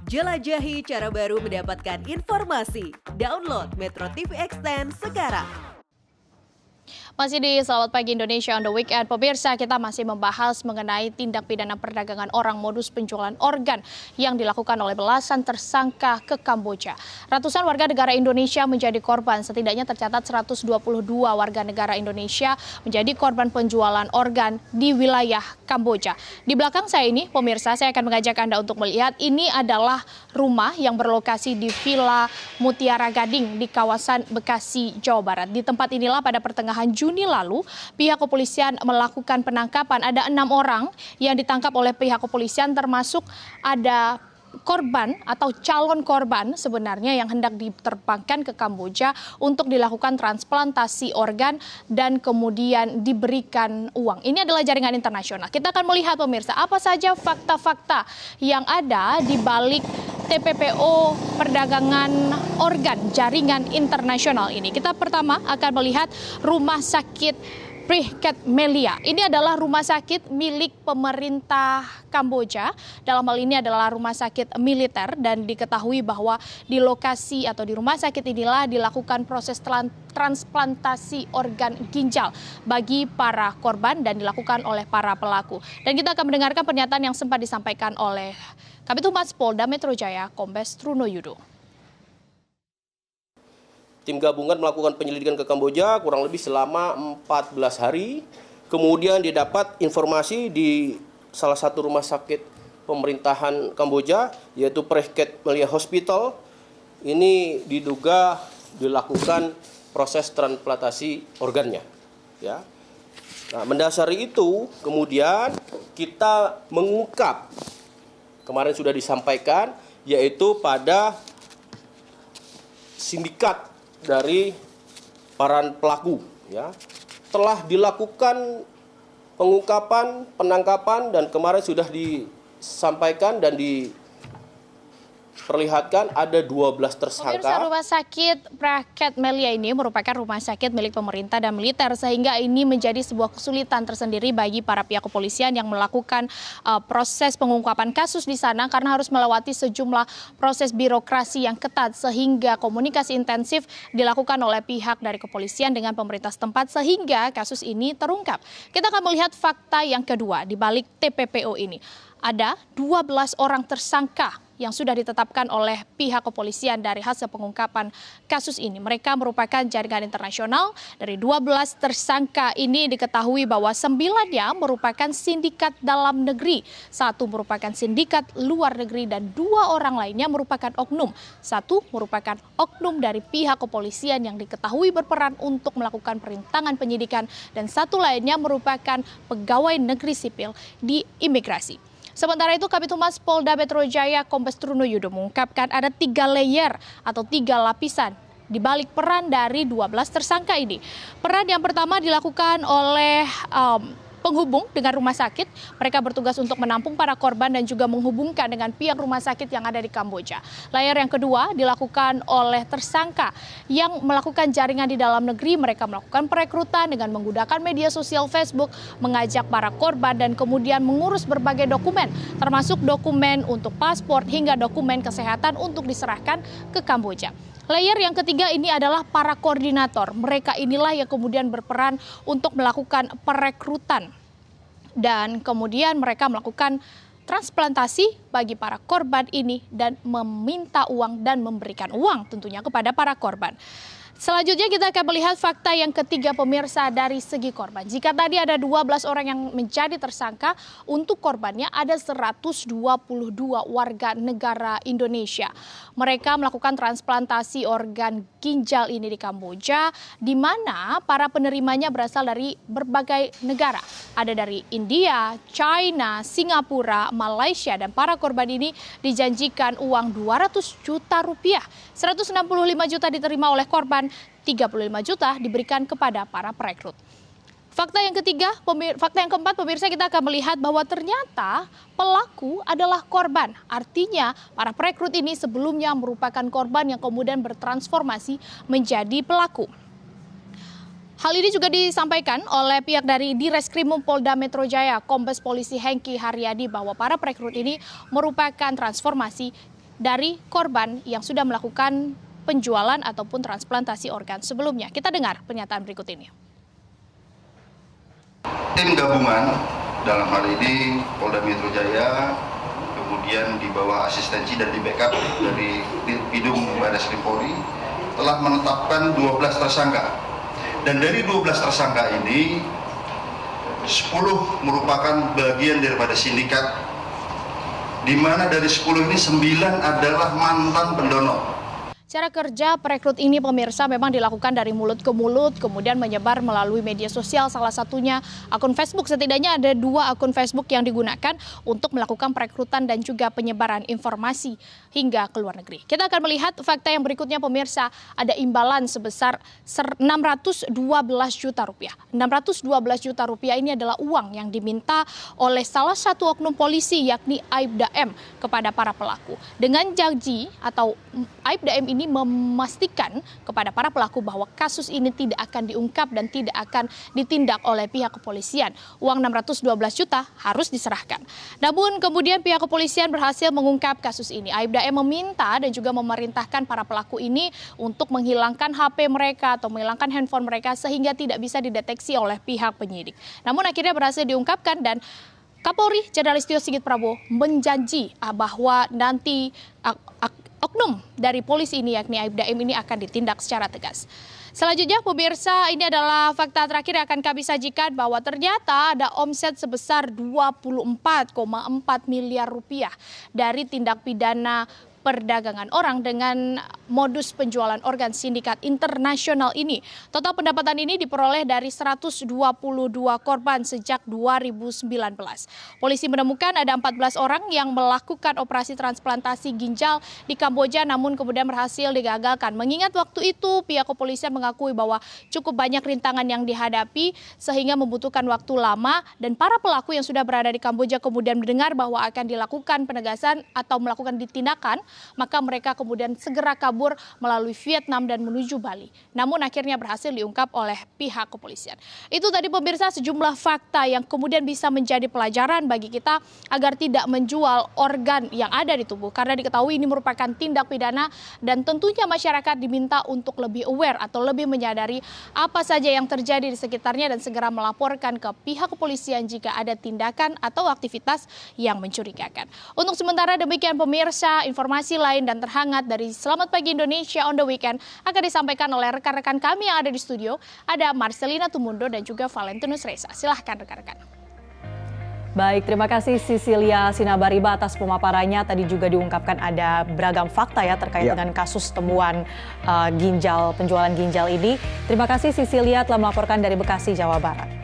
Jelajahi cara baru mendapatkan informasi. Download Metro TV Extend sekarang. Masih di Selamat Pagi Indonesia on the Weekend, pemirsa, kita masih membahas mengenai tindak pidana perdagangan orang modus penjualan organ yang dilakukan oleh belasan tersangka ke Kamboja. Ratusan warga negara Indonesia menjadi korban, setidaknya tercatat 122 warga negara Indonesia menjadi korban penjualan organ di wilayah Kamboja. Di belakang saya ini, pemirsa, saya akan mengajak Anda untuk melihat ini adalah rumah yang berlokasi di Villa Mutiara Gading di kawasan Bekasi, Jawa Barat. Di tempat inilah pada pertengahan Juni lalu, pihak kepolisian melakukan penangkapan. Ada 6 orang yang ditangkap oleh pihak kepolisian, termasuk ada korban atau calon korban sebenarnya yang hendak diterbangkan ke Kamboja untuk dilakukan transplantasi organ dan kemudian diberikan uang. Ini adalah jaringan internasional. Kita akan melihat, pemirsa, apa saja fakta-fakta yang ada di balik TPPO perdagangan organ jaringan internasional ini. Kita pertama akan melihat rumah sakit Prihket Melia. Ini adalah rumah sakit milik pemerintah Kamboja. Dalam hal ini adalah rumah sakit militer dan diketahui bahwa di lokasi atau di rumah sakit inilah dilakukan proses transplantasi organ ginjal bagi para korban dan dilakukan oleh para pelaku. Dan kita akan mendengarkan pernyataan yang sempat disampaikan oleh Kabid Humas Polda Metro Jaya, Kombes Trunoyudo. Tim gabungan melakukan penyelidikan ke Kamboja kurang lebih selama 14 hari. Kemudian didapat informasi di salah satu rumah sakit pemerintahan Kamboja, yaitu Prihket Melia Hospital. Ini diduga dilakukan proses transplantasi organnya. Ya. Nah, mendasari itu kemudian kita mengungkap, kemarin sudah disampaikan, yaitu pada sindikat dari para pelaku, ya, telah dilakukan pengungkapan, penangkapan, dan kemarin sudah disampaikan dan diperlihatkan ada 12 tersangka. Pemirsa, rumah sakit Prihket Melia ini merupakan rumah sakit milik pemerintah dan militer, sehingga ini menjadi sebuah kesulitan tersendiri bagi para pihak kepolisian yang melakukan proses pengungkapan kasus di sana karena harus melewati sejumlah proses birokrasi yang ketat, sehingga komunikasi intensif dilakukan oleh pihak dari kepolisian dengan pemerintah setempat sehingga kasus ini terungkap. Kita akan melihat fakta yang kedua di balik TPPO ini. Ada 12 orang tersangka yang sudah ditetapkan oleh pihak kepolisian dari hasil pengungkapan kasus ini. Mereka merupakan jaringan internasional. Dari 12 tersangka ini diketahui bahwa 9-nya merupakan sindikat dalam negeri, 1 merupakan sindikat luar negeri, dan 2 orang lainnya merupakan oknum. 1 merupakan oknum dari pihak kepolisian yang diketahui berperan untuk melakukan perintangan penyidikan, dan 1 lainnya merupakan pegawai negeri sipil di imigrasi. Sementara itu, Kabid Humas Polda Metro Jaya, Kombes Trunoyudo, mengungkapkan ada 3 layer atau 3 lapisan di balik peran dari 12 tersangka ini. Peran yang pertama dilakukan oleh penghubung dengan rumah sakit. Mereka bertugas untuk menampung para korban dan juga menghubungkan dengan pihak rumah sakit yang ada di Kamboja. Layer yang kedua dilakukan oleh tersangka yang melakukan jaringan di dalam negeri. Mereka melakukan perekrutan dengan menggunakan media sosial Facebook, mengajak para korban dan kemudian mengurus berbagai dokumen, termasuk dokumen untuk paspor hingga dokumen kesehatan untuk diserahkan ke Kamboja. Layer yang ketiga ini adalah para koordinator. Mereka inilah yang kemudian berperan untuk melakukan perekrutan. Dan kemudian mereka melakukan transplantasi bagi para korban ini dan meminta uang dan memberikan uang tentunya kepada para korban. Selanjutnya kita akan melihat fakta yang ketiga, pemirsa, dari segi korban. Jika tadi ada 12 orang yang menjadi tersangka, untuk korbannya ada 122 warga negara Indonesia. Mereka melakukan transplantasi organ ginjal ini di Kamboja, di mana para penerimanya berasal dari berbagai negara. Ada dari India, China, Singapura, Malaysia, dan para korban ini dijanjikan uang 200 juta rupiah. 165 juta diterima oleh korban, 35 juta diberikan kepada para perekrut. Fakta yang keempat, pemirsa, kita akan melihat bahwa ternyata pelaku adalah korban. Artinya para perekrut ini sebelumnya merupakan korban yang kemudian bertransformasi menjadi pelaku. Hal ini juga disampaikan oleh pihak dari Direskrimum Polda Metro Jaya, Kombes Polisi Hengki Haryadi, bahwa para perekrut ini merupakan transformasi dari korban yang sudah melakukan penjualan ataupun transplantasi organ sebelumnya. Kita dengar pernyataan berikut ini. Tim gabungan dalam hal ini Polda Metro Jaya, kemudian di bawah asistensi dan di backup dari Bidung Baris Krim Polri telah menetapkan 12 tersangka. Dan dari 12 tersangka ini 10 merupakan bagian daripada sindikat, di mana dari 10 ini 9 adalah mantan pendonor. Cara kerja perekrut ini pemirsa memang dilakukan dari mulut ke mulut, kemudian menyebar melalui media sosial, salah satunya akun Facebook. Setidaknya ada 2 akun Facebook yang digunakan untuk melakukan perekrutan dan juga penyebaran informasi hingga ke luar negeri. Kita akan melihat fakta yang berikutnya pemirsa, ada imbalan sebesar 612 juta rupiah. 612 juta rupiah ini adalah uang yang diminta oleh salah satu oknum polisi yakni Aibda M kepada para pelaku. Dengan janji atau Aibda M ini memastikan kepada para pelaku bahwa kasus ini tidak akan diungkap dan tidak akan ditindak oleh pihak kepolisian. Uang 612 juta harus diserahkan. Namun kemudian pihak kepolisian berhasil mengungkap kasus ini. Aibda M meminta dan juga memerintahkan para pelaku ini untuk menghilangkan HP mereka atau menghilangkan handphone mereka sehingga tidak bisa dideteksi oleh pihak penyidik. Namun akhirnya berhasil diungkapkan dan Kapolri Jenderal Listio Sigit Prabowo menjanji bahwa nanti oknum dari polisi ini yakni Aibda M ini akan ditindak secara tegas. Selanjutnya pemirsa, ini adalah fakta terakhir yang akan kami sajikan bahwa ternyata ada omset sebesar 24,4 miliar rupiah dari tindak pidana perdagangan orang dengan modus penjualan organ sindikat internasional ini. Total pendapatan ini diperoleh dari 122 korban sejak 2019. Polisi menemukan ada 14 orang yang melakukan operasi transplantasi ginjal di Kamboja namun kemudian berhasil digagalkan. Mengingat waktu itu pihak kepolisian mengakui bahwa cukup banyak rintangan yang dihadapi sehingga membutuhkan waktu lama dan para pelaku yang sudah berada di Kamboja kemudian mendengar bahwa akan dilakukan penegasan atau melakukan tindakan, maka mereka kemudian segera kabur melalui Vietnam dan menuju Bali. Namun akhirnya berhasil diungkap oleh pihak kepolisian. Itu tadi pemirsa sejumlah fakta yang kemudian bisa menjadi pelajaran bagi kita agar tidak menjual organ yang ada di tubuh. Karena diketahui ini merupakan tindak pidana dan tentunya masyarakat diminta untuk lebih aware atau lebih menyadari apa saja yang terjadi di sekitarnya dan segera melaporkan ke pihak kepolisian jika ada tindakan atau aktivitas yang mencurigakan. Untuk sementara demikian pemirsa, informasi lain dan terhangat dari Selamat Pagi Indonesia on the Weekend akan disampaikan oleh rekan-rekan kami yang ada di studio. Ada Marcelina Tumundo dan juga Valentinus Reza. Silahkan rekan-rekan. Baik, terima kasih Cecilia Sinabariba atas pemaparannya. Tadi juga diungkapkan ada beragam fakta ya terkait dengan kasus temuan penjualan ginjal ini. Terima kasih Cecilia telah melaporkan dari Bekasi, Jawa Barat.